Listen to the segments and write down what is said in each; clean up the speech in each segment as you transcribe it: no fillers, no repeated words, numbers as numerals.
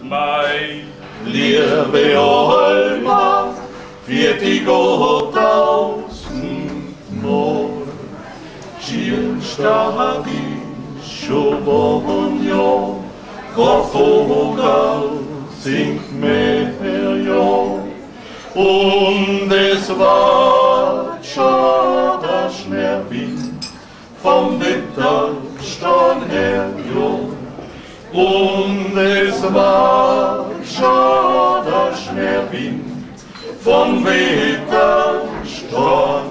Mein liebe Alma, für die Gott tausendmal. Schierstadt ist schon Wohnjahr, kein Vogel singt mehr, ja. Und es war schon der Schneewind vom Winterstein her, ja. Und es war schon der Schneewind vom Winterstein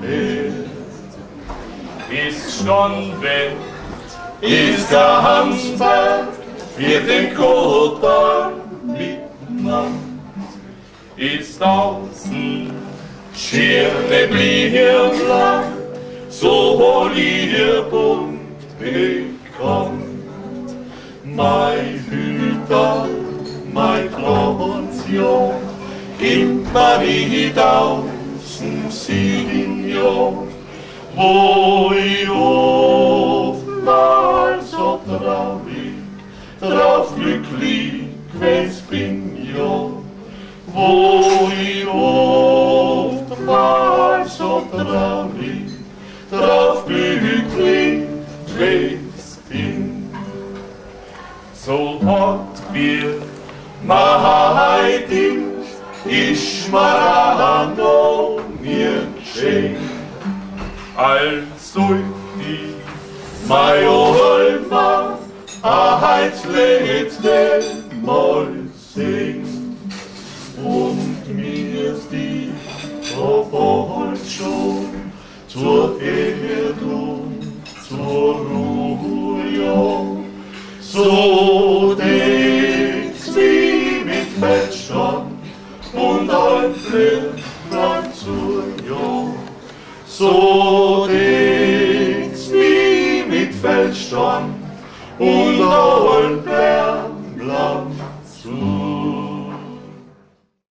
her. Ist schon Wind, ist ganz bald, für den Kotter mitnimmt. Ist außen schöne Bierland, so lieb und bekannt. Mein Hüter, mein Pension, gibt mir die 1007 wo ich oftmals so traurig, drauf glücklich gewesen bin, ja. Wo ich oftmals so traurig, drauf glücklich gewesen bin. So hart wird mein ist mir noch nie geschenkt. Als soll ich mein Alma als letzte Mal singen. Und mir ist die Verbot schon zur Erdung, zur Ruhe, ja. So denkst wie mit Feldstand und ein Flecklein zur Jahr. So denkst wie mit Feldstand und